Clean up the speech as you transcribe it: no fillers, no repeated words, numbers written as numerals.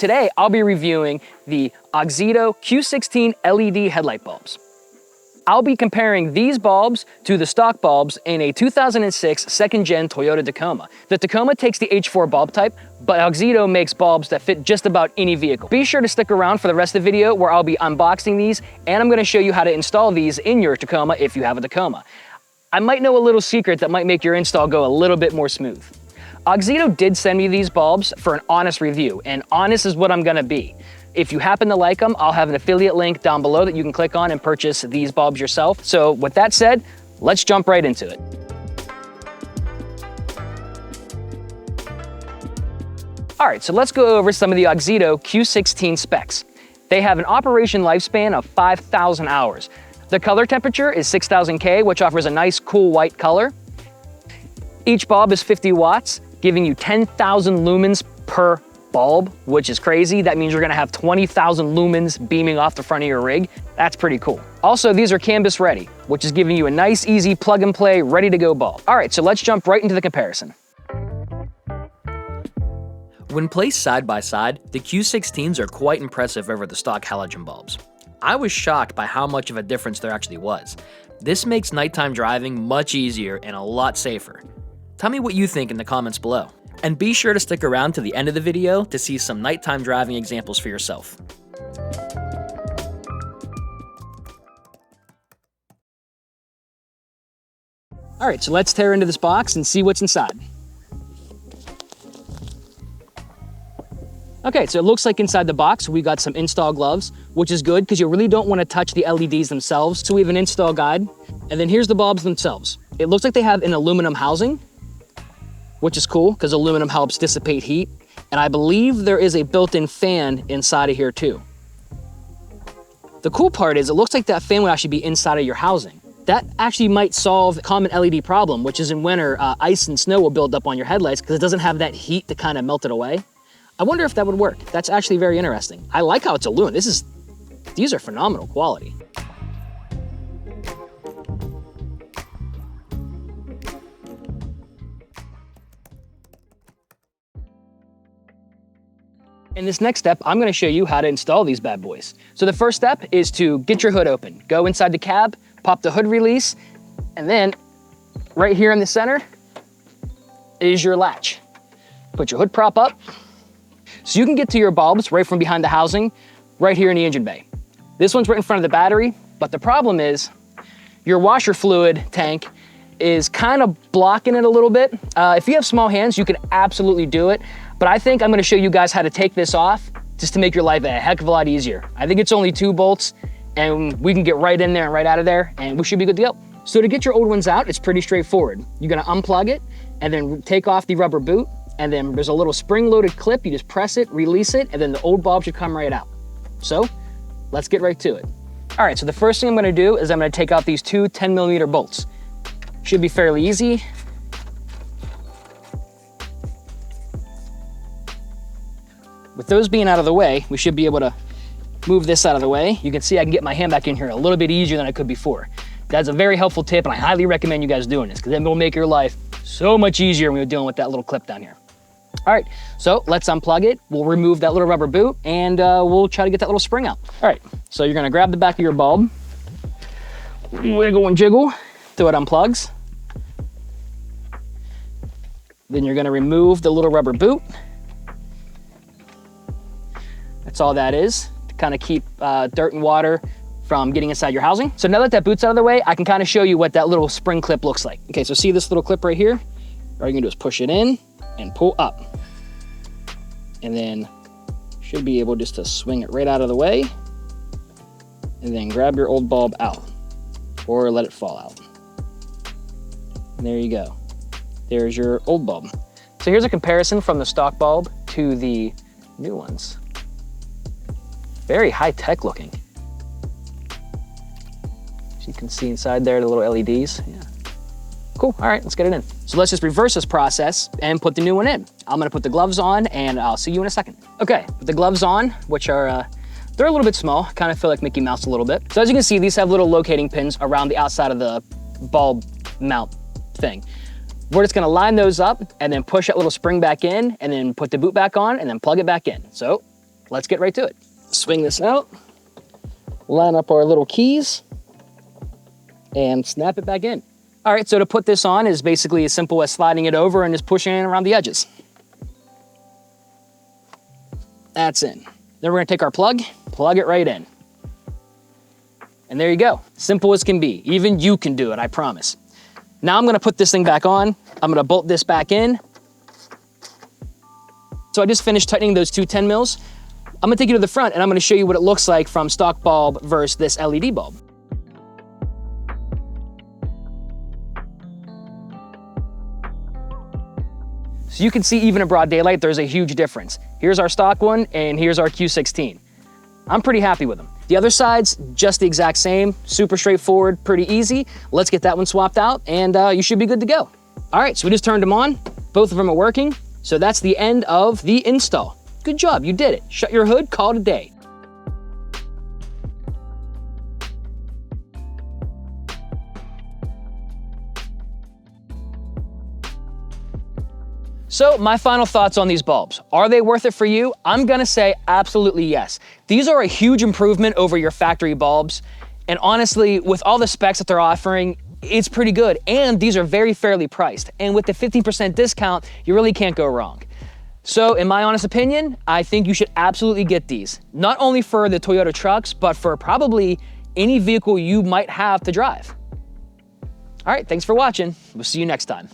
Today, I'll be reviewing the Auxito Q16 LED headlight bulbs. I'll be comparing these bulbs to the stock bulbs in a 2006 second-gen Toyota Tacoma. The Tacoma takes the H4 bulb type, but Auxito makes bulbs that fit just about any vehicle. Be sure to stick around for the rest of the video where I'll be unboxing these, and I'm gonna show you how to install these in your Tacoma if you have a Tacoma. I might know a little secret that might make your install go a little bit more smooth. Auxito did send me these bulbs for an honest review, and honest is what I'm gonna be. If you happen to like them, I'll have an affiliate link down below that you can click on and purchase these bulbs yourself. So with that said, let's jump right into it. All right, so let's go over some of the Auxito Q16 specs. They have an operation lifespan of 5,000 hours. The color temperature is 6,000 K, which offers a nice cool white color. Each bulb is 50 watts, giving you 10,000 lumens per bulb, which is crazy. That means you're gonna have 20,000 lumens beaming off the front of your rig. That's pretty cool. Also, these are canvas ready, which is giving you a nice, easy plug and play, ready to go bulb. All right, so let's jump right into the comparison. When placed side by side, the Q16s are quite impressive over the stock halogen bulbs. I was shocked by how much of a difference there actually was. This makes nighttime driving much easier and a lot safer. Tell me what you think in the comments below. And be sure to stick around to the end of the video to see some nighttime driving examples for yourself. All right, so let's tear into this box and see what's inside. Okay, so it looks like inside the box, we got some install gloves, which is good because you really don't want to touch the LEDs themselves. So we have an install guide, and then here's the bulbs themselves. It looks like they have an aluminum housing, which is cool because aluminum helps dissipate heat. And I believe there is a built-in fan inside of here too. The cool part is it looks like that fan would actually be inside of your housing. That actually might solve a common LED problem, which is in winter, ice and snow will build up on your headlights because it doesn't have that heat to kind of melt it away. I wonder if that would work. That's actually very interesting. I like how it's aluminum. These are phenomenal quality. In this next step, I'm gonna show you how to install these bad boys. So the first step is to get your hood open. Go inside the cab, pop the hood release, and then right here in the center is your latch. Put your hood prop up. So you can get to your bulbs right from behind the housing, right here in the engine bay. This one's right in front of the battery, but the problem is your washer fluid tank is kind of blocking it a little bit. If you have small hands, you can absolutely do it, but I think I'm gonna show you guys how to take this off just to make your life a heck of a lot easier. I think it's only 2 bolts and we can get right in there and right out of there and we should be good to go. So to get your old ones out, it's pretty straightforward. You're gonna unplug it and then take off the rubber boot, and then there's a little spring-loaded clip. You just press it, release it, and then the old bulb should come right out. So let's get right to it. All right, so the first thing I'm gonna do is I'm gonna take out these 2 10mm bolts. Should be fairly easy. With those being out of the way, we should be able to move this out of the way. You can see I can get my hand back in here a little bit easier than I could before. That's a very helpful tip, and I highly recommend you guys doing this because it will make your life so much easier when you're dealing with that little clip down here. All right, so let's unplug it. We'll remove that little rubber boot, and we'll try to get that little spring out. All right, so you're gonna grab the back of your bulb, wiggle and jiggle till it unplugs. Then you're gonna remove the little rubber boot. That's all that is, to kind of keep dirt and water from getting inside your housing. So now that that boot's out of the way, I can kind of show you what that little spring clip looks like. Okay, so see this little clip right here? All you're gonna do is push it in and pull up. And then should be able just to swing it right out of the way and then grab your old bulb out or let it fall out. And there you go. There's your old bulb. So here's a comparison from the stock bulb to the new ones. Very high-tech looking. As you can see inside there, the little LEDs. Yeah. Cool, all right, let's get it in. So let's just reverse this process and put the new one in. I'm gonna put the gloves on and I'll see you in a second. Okay, put the gloves on, which are, they're a little bit small, kind of feel like Mickey Mouse a little bit. So as you can see, these have little locating pins around the outside of the bulb mount thing. We're just gonna line those up and then push that little spring back in and then put the boot back on and then plug it back in. So let's get right to it. Swing this out, line up our little keys, and snap it back in. All right, so to put this on is basically as simple as sliding it over and just pushing it around the edges. That's in. Then we're gonna take our plug it right in. And there you go, simple as can be. Even you can do it, I promise. Now I'm gonna put this thing back on. I'm gonna bolt this back in. So I just finished tightening those two 10 mils. I'm gonna take you to the front and I'm gonna show you what it looks like from stock bulb versus this LED bulb. So you can see even in broad daylight, there's a huge difference. Here's our stock one and here's our Q16. I'm pretty happy with them. The other side's just the exact same, super straightforward, pretty easy. Let's get that one swapped out and you should be good to go. All right, so we just turned them on. Both of them are working. So that's the end of the install. Good job, you did it. Shut your hood, call it a day. So my final thoughts on these bulbs. Are they worth it for you? I'm gonna say absolutely yes. These are a huge improvement over your factory bulbs. And honestly, with all the specs that they're offering, it's pretty good. And these are very fairly priced. And with the 15% discount, you really can't go wrong. So in my honest opinion, I think you should absolutely get these. Not only for the Toyota trucks, but for probably any vehicle you might have to drive. All right, thanks for watching. We'll see you next time.